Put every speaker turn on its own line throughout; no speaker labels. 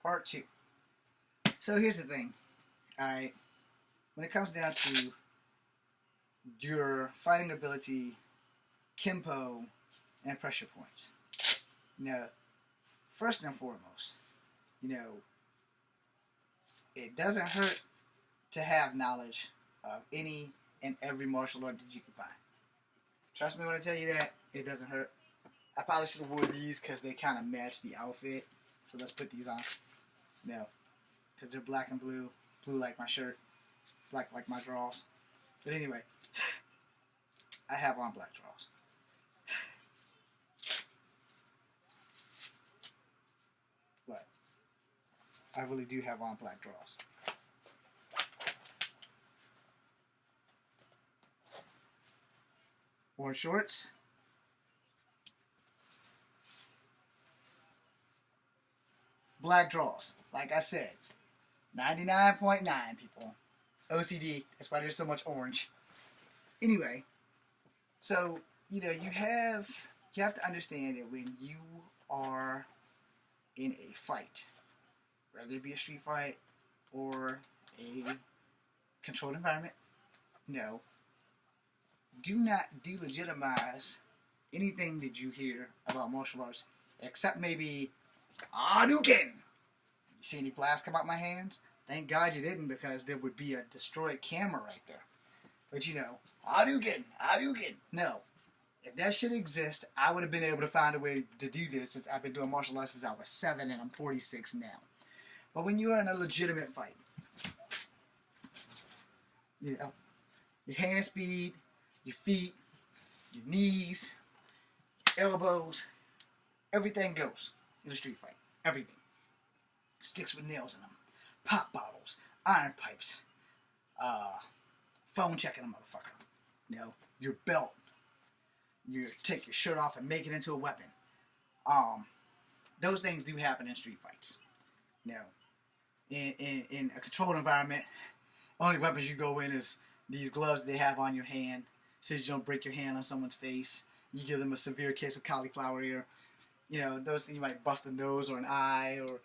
Part 2. So here's the thing, alright? When it comes down to your fighting ability, Kimpo, and pressure points, first and foremost, it doesn't hurt to have knowledge of any and every martial art that you can find. Trust me when I tell you that, it doesn't hurt. I probably should have worn these because they kind of match the outfit. So let's put these on. Because they're black and blue. Blue like my shirt. Black like my drawers. But anyway, I have on black drawers. But I really do have on black drawers. Orange shorts. Black drawers. Like I said, 99.9 people. OCD. That's why there's so much orange. Anyway, so you have to understand that when you are in a fight, whether it be a street fight or a controlled environment, do not delegitimize anything that you hear about martial arts, except maybe Hadouken! You see any blasts come out my hands? Thank God you didn't, because there would be a destroyed camera right there. But Hadouken! Hadouken! No. If that shit exists, I would have been able to find a way to do this, since I've been doing martial arts since I was 7 and I'm 46 now. But when you are in a legitimate fight, your hand speed, your feet, your knees, your elbows, everything goes in a street fight. Everything. Sticks with nails in them. Pop bottles. Iron pipes. Phone checking a motherfucker. Your belt. You take your shirt off and make it into a weapon. Those things do happen in street fights. In a controlled environment, only weapons you go in is these gloves they have on your hand, so you don't break your hand on someone's face. You give them a severe case of cauliflower ear. Those things, you might bust a nose or an eye or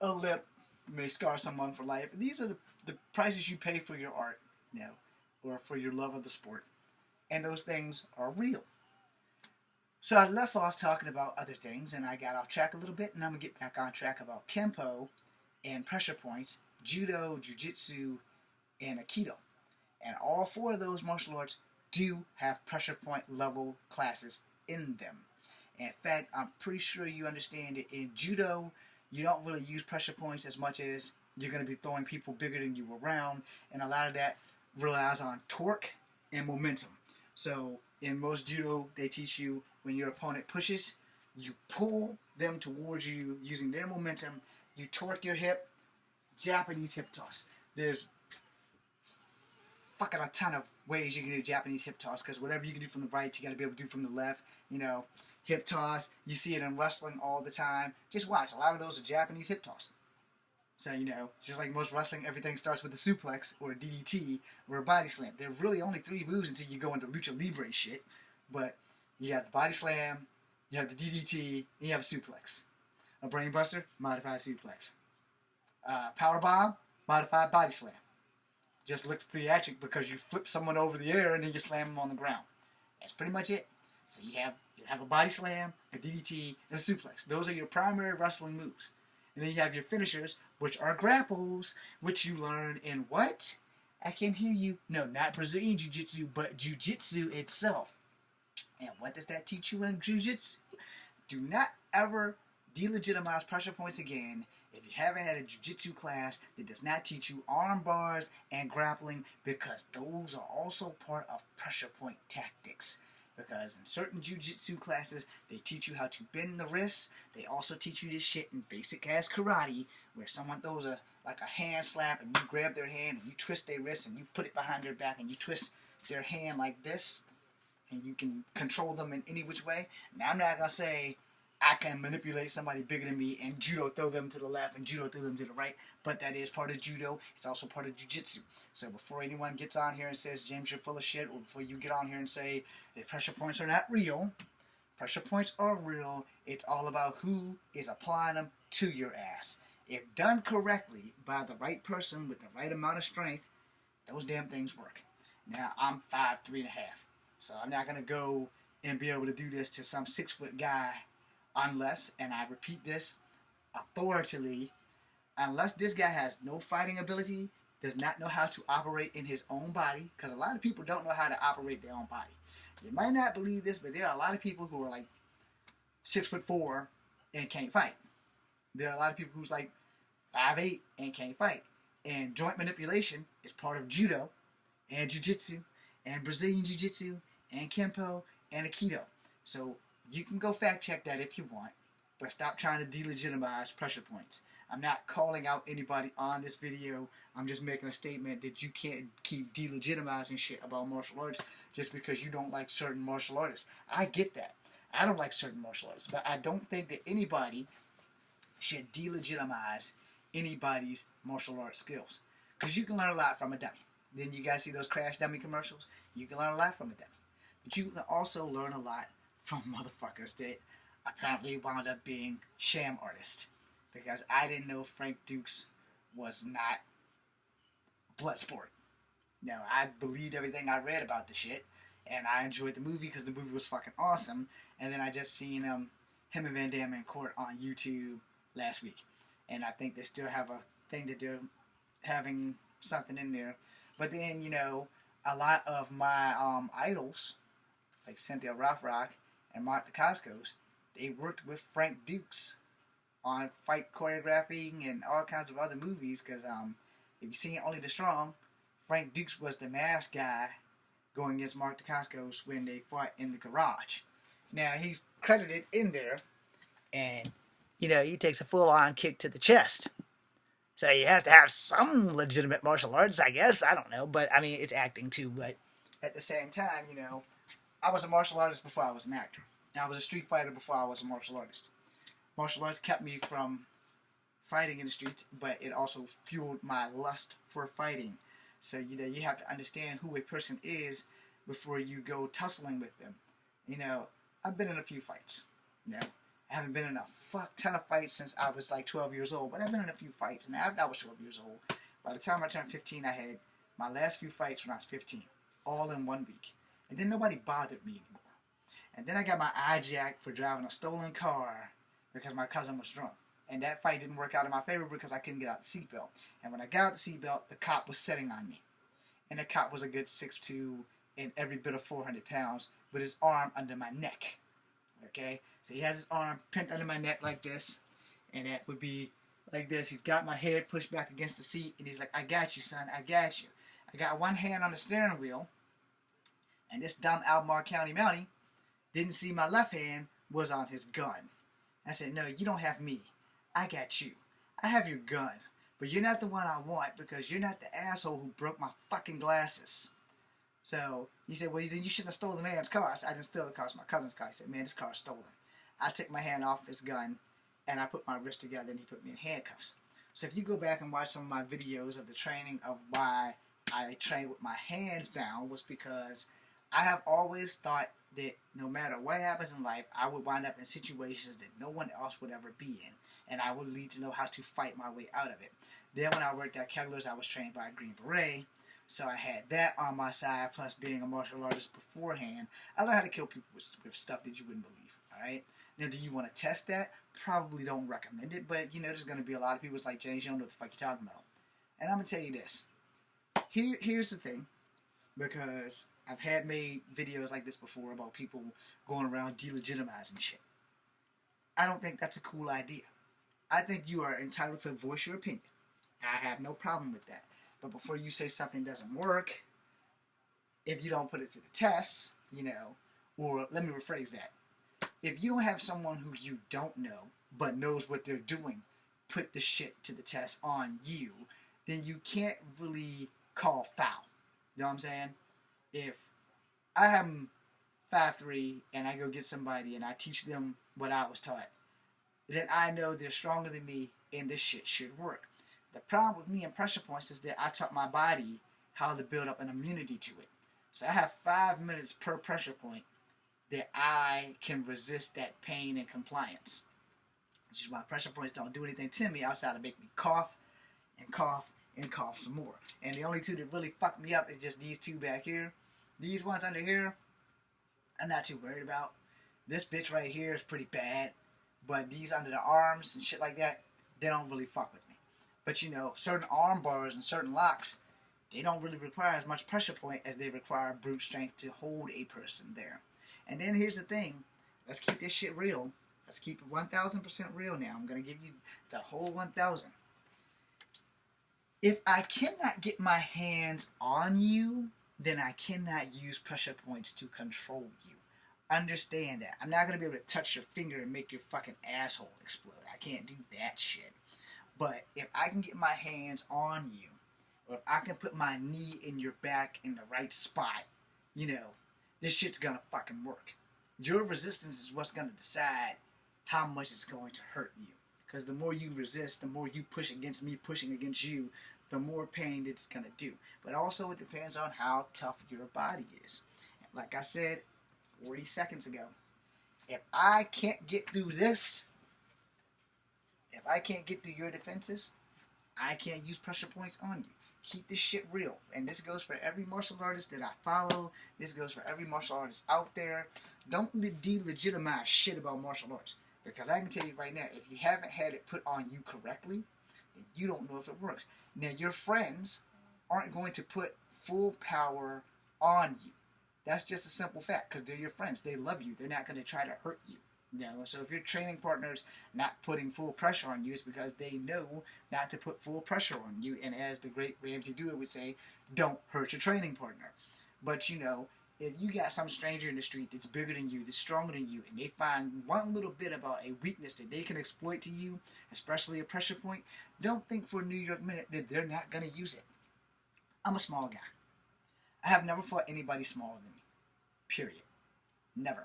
a lip. You may scar someone for life. And these are the prices you pay for your art, or for your love of the sport. And those things are real. So I left off talking about other things, and I got off track a little bit, and I'm going to get back on track about Kempo and pressure points, Judo, Jiu-Jitsu, and Aikido. And all 4 of those martial arts do have pressure point level classes in them. In fact, I'm pretty sure you understand that in Judo, you don't really use pressure points as much as you're going to be throwing people bigger than you around, and a lot of that relies on torque and momentum. So in most Judo, they teach you when your opponent pushes, you pull them towards you using their momentum, you torque your hip, Japanese hip toss. There's fucking a ton of ways you can do Japanese hip toss, because whatever you can do from the right, you got to be able to do from the left. Hip toss, you see it in wrestling all the time. Just watch, a lot of those are Japanese hip toss. So, just like most wrestling, everything starts with a suplex or a DDT or a body slam. There are really only 3 moves until you go into lucha libre shit. But you have the body slam, you have the DDT, and you have a suplex. A brain buster, modified suplex. Power bomb, modified body slam. Just looks theatric because you flip someone over the air and then you slam them on the ground. That's pretty much it. So you have a body slam, a DDT, and a suplex. Those are your primary wrestling moves. And then you have your finishers, which are grapples, which you learn in what? I can't hear you. No, not Brazilian Jiu-Jitsu, but Jiu-Jitsu itself. And what does that teach you in Jiu-Jitsu? Do not ever delegitimize pressure points again if you haven't had a Jiu-Jitsu class that does not teach you arm bars and grappling, because those are also part of pressure point tactics. Because in certain Jiu-Jitsu classes, they teach you how to bend the wrists. They also teach you this shit in basic-ass karate, where someone throws a hand slap, and you grab their hand, and you twist their wrist, and you put it behind their back, and you twist their hand like this, and you can control them in any which way. Now, I'm not going to say I can manipulate somebody bigger than me and judo throw them to the left and judo throw them to the right, but that is part of judo. It's also part of jiu-jitsu. So before anyone gets on here and says, James, you're full of shit, or before you get on here and say that pressure points are not real, pressure points are real. It's all about who is applying them to your ass. If done correctly by the right person with the right amount of strength, those damn things work. Now, I'm 5'3.5", so I'm not going to go and be able to do this to some 6-foot guy unless, and I repeat this authoritatively, unless this guy has no fighting ability, does not know how to operate in his own body, because a lot of people don't know how to operate their own body. You might not believe this, but there are a lot of people who are like 6'4" and can't fight. There are a lot of people who's like 5'8" and can't fight. And joint manipulation is part of judo and jiu-jitsu and Brazilian jiu-jitsu and kempo and aikido. So you can go fact check that if you want, but stop trying to delegitimize pressure points. I'm not calling out anybody on this video. I'm just making a statement that you can't keep delegitimizing shit about martial arts just because you don't like certain martial artists. I get that. I don't like certain martial arts, but I don't think that anybody should delegitimize anybody's martial arts skills. Because you can learn a lot from a dummy. Then you guys see those crash dummy commercials? You can learn a lot from a dummy. But you can also learn a lot from motherfuckers that apparently wound up being sham artists. Because I didn't know Frank Dukes was not Bloodsport. No, I believed everything I read about the shit, and I enjoyed the movie because the movie was fucking awesome. And then I just seen him and Van Damme in court on YouTube last week, and I think they still have a thing that they're having something in there. But then, you know, a lot of my idols, like Cynthia Rothrock and Mark Dacascos, they worked with Frank Dukes on fight choreographing and all kinds of other movies, because if you've seen Only the Strong, Frank Dukes was the masked guy going against Mark Dacascos when they fought in the garage. Now, he's credited in there, and, you know, he takes a full-on kick to the chest. So he has to have some legitimate martial arts, I guess. I don't know, but, I mean, it's acting too, but at the same time, you know, I was a martial artist before I was an actor. And I was a street fighter before I was a martial artist. Martial arts kept me from fighting in the streets, but it also fueled my lust for fighting. So, you know, you have to understand who a person is before you go tussling with them. You know, I've been in a few fights. You know, I haven't been in a fuck ton of fights since I was like 12 years old, but I've been in a few fights, and after I was 12 years old, by the time I turned 15, I had my last few fights when I was 15, all in 1 week. And then nobody bothered me anymore. And then I got my eye jacked for driving a stolen car because my cousin was drunk. And that fight didn't work out in my favor because I couldn't get out the seatbelt. And when I got out the seatbelt, the cop was sitting on me. And the cop was a good 6'2" and every bit of 400 pounds with his arm under my neck. Okay? So he has his arm pinned under my neck like this. And that would be like this. He's got my head pushed back against the seat. And he's like, I got you, son. I got you. I got one hand on the steering wheel. And this dumb Albemarle County Mountie didn't see my left hand was on his gun. I said, no, you don't have me. I got you. I have your gun. But you're not the one I want because you're not the asshole who broke my fucking glasses. So he said, well, then you shouldn't have stolen the man's car. I said, I didn't steal the car. It's my cousin's car. He said, man, this car's stolen. I took my hand off his gun and I put my wrist together and he put me in handcuffs. So if you go back and watch some of my videos of the training of why I trained with my hands bound was because I have always thought that no matter what happens in life, I would wind up in situations that no one else would ever be in. And I would need to know how to fight my way out of it. Then when I worked at Kegler's, I was trained by a Green Beret. So I had that on my side, plus being a martial artist beforehand. I learned how to kill people with stuff that you wouldn't believe. Alright? Now, do you want to test that? Probably don't recommend it. But, you know, there's going to be a lot of people like, James, you don't know what the fuck you're talking about. And I'm going to tell you this. Here's the thing. Because I've had made videos like this before about people going around delegitimizing shit. I don't think that's a cool idea. I think you are entitled to voice your opinion. I have no problem with that. But before you say something doesn't work, if you don't put it to the test, you know, or let me rephrase that. If you don't have someone who you don't know, but knows what they're doing, put the shit to the test on you, then you can't really call foul. You know what I'm saying? If I have 5'3" and I go get somebody and I teach them what I was taught, then I know they're stronger than me and this shit should work. The problem with me and pressure points is that I taught my body how to build up an immunity to it. So I have 5 minutes per pressure point that I can resist that pain and compliance. which is why pressure points don't do anything to me outside of make me cough and cough and cough some more. And the only two that really fuck me up is just these two back here. These ones under here, I'm not too worried about. This bitch right here is pretty bad, but these under the arms and shit like that, they don't really fuck with me. But you know, certain arm bars and certain locks, they don't really require as much pressure point as they require brute strength to hold a person there. And then here's the thing, let's keep this shit real. Let's keep it 1000% real now. I'm going to give you the whole 1000. If I cannot get my hands on you, then I cannot use pressure points to control you. Understand that. I'm not going to be able to touch your finger and make your fucking asshole explode. I can't do that shit. But if I can get my hands on you, or if I can put my knee in your back in the right spot, you know, this shit's going to fucking work. Your resistance is what's going to decide how much it's going to hurt you. Because the more you resist, the more you push against me pushing against you, the more pain it's going to do. But also it depends on how tough your body is. Like I said 40 seconds ago, if I can't get through this, if I can't get through your defenses, I can't use pressure points on you. Keep this shit real. And this goes for every martial artist that I follow. This goes for every martial artist out there. Don't de-legitimize shit about martial arts. Because I can tell you right now, if you haven't had it put on you correctly, then you don't know if it works. Now, your friends aren't going to put full power on you. That's just a simple fact, because they're your friends. They love you. They're not going to try to hurt you. You know, so if your training partner's not putting full pressure on you, it's because they know not to put full pressure on you. And as the great Ramsey Dewey would say, don't hurt your training partner. But, you know, if you got some stranger in the street that's bigger than you, that's stronger than you, and they find one little bit about a weakness that they can exploit to you, especially a pressure point, don't think for a New York minute that they're not going to use it. I'm a small guy. I have never fought anybody smaller than me. Period. Never.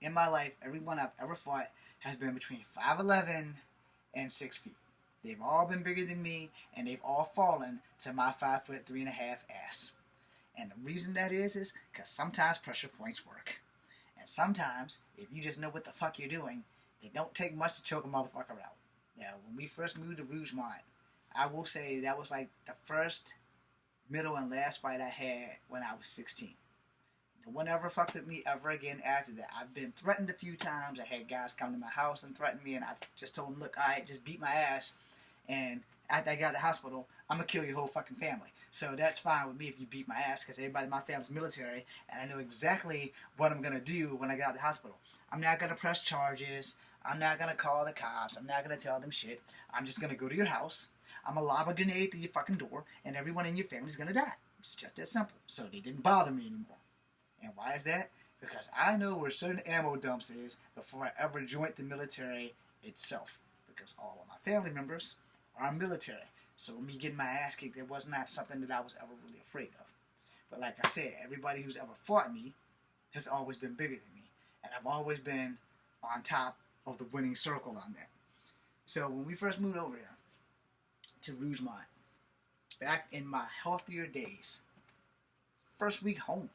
In my life, everyone I've ever fought has been between 5'11" and 6 feet. They've all been bigger than me, and they've all fallen to my 5'3.5" ass. And the reason that is because sometimes pressure points work. And sometimes, if you just know what the fuck you're doing, it don't take much to choke a motherfucker out. Now, when we first moved to Rougemont, I will say that was like the first, middle, and last fight I had when I was 16. No one ever fucked with me ever again after that. I've been threatened a few times. I had guys come to my house and threaten me, and I just told them, look, alright, just beat my ass, and after I got to the hospital, I'm going to kill your whole fucking family. So that's fine with me if you beat my ass, because everybody in my family's military, and I know exactly what I'm going to do when I get out of the hospital. I'm not going to press charges. I'm not going to call the cops. I'm not going to tell them shit. I'm just going to go to your house. I'm going to lob a grenade through your fucking door, and everyone in your family's going to die. It's just that simple. So they didn't bother me anymore. And why is that? Because I know where certain ammo dumps is before I ever joined the military itself. Because all of my family members are military. So me getting my ass kicked, it was not something that I was ever really afraid of. But like I said, everybody who's ever fought me has always been bigger than me. And I've always been on top of the winning circle on that. So when we first moved over here to Rougemont, back in my healthier days, first week home,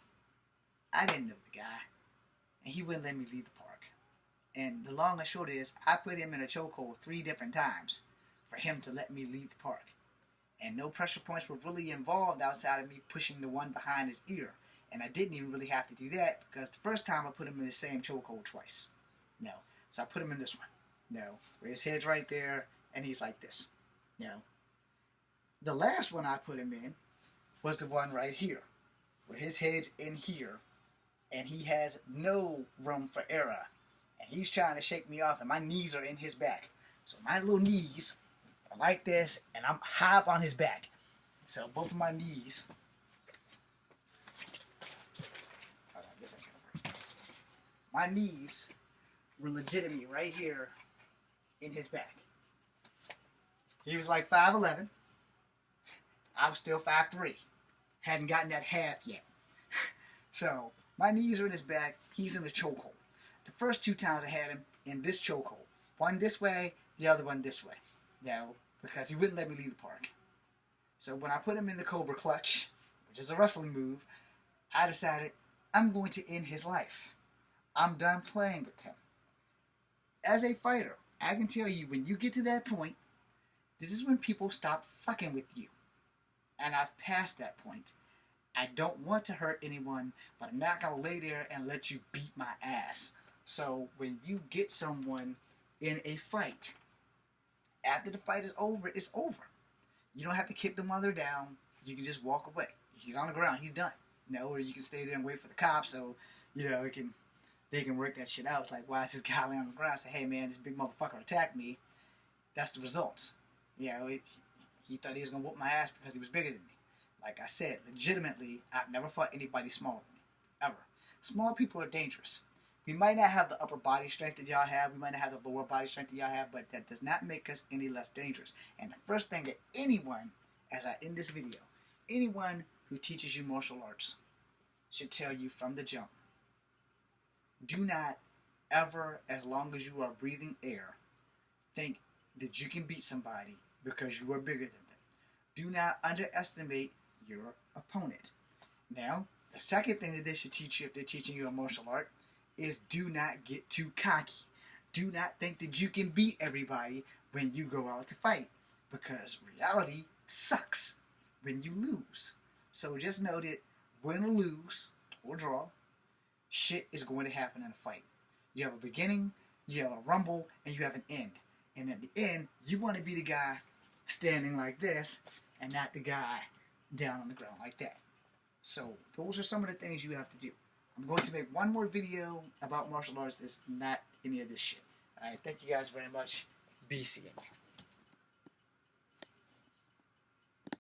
I didn't know the guy, and he wouldn't let me leave the park. And the long and short is, I put him in a chokehold 3 different times for him to let me leave the park. And no pressure points were really involved outside of me pushing the one behind his ear. And I didn't even really have to do that, because the first time I put him in the same chokehold twice. No. So I put him in this one. No. Where his head's right there, and he's like this. No. The last one I put him in was the one right here, where his head's in here, and he has no room for error. And he's trying to shake me off, and my knees are in his back. So my little knees are like this, and I'm high up on his back. So both of my knees... this ain't gonna work. My knees were legitimately right here in his back. He was like 5'11". I was still 5'3". Hadn't gotten that half yet. So... my knees are in his back, he's in the chokehold. The first 2 times I had him in this chokehold. One this way, the other one this way. No, because he wouldn't let me leave the park. So when I put him in the Cobra Clutch, which is a wrestling move, I decided I'm going to end his life. I'm done playing with him. As a fighter, I can tell you, when you get to that point, this is when people stop fucking with you. And I've passed that point. I don't want to hurt anyone, but I'm not going to lay there and let you beat my ass. So when you get someone in a fight, after the fight is over, it's over. You don't have to kick them while they're down. You can just walk away. He's on the ground. He's done. You know, or you can stay there and wait for the cops so, you know, they can work that shit out. It's like, why is this guy laying on the ground? Say, hey, man, this big motherfucker attacked me. That's the results. You know, he thought he was going to whoop my ass because he was bigger than me. Like I said, legitimately, I've never fought anybody smaller than me. Ever. Small people are dangerous. We might not have the upper body strength that y'all have. We might not have the lower body strength that y'all have, but that does not make us any less dangerous. And the first thing that anyone, as I end this video, anyone who teaches you martial arts should tell you from the jump, do not ever, as long as you are breathing air, think that you can beat somebody because you are bigger than them. Do not underestimate your opponent. Now, the second thing that they should teach you if they're teaching you a martial art is do not get too cocky. Do not think that you can beat everybody when you go out to fight, because reality sucks when you lose. So just know that win or lose or draw, shit is going to happen in a fight. You have a beginning, you have a rumble, and you have an end. And at the end, you want to be the guy standing like this and not the guy down on the ground like that. So those are some of the things you have to do. I'm going to make one more video about martial arts that's not any of this shit. Alright, thank you guys very much. Be seeing you.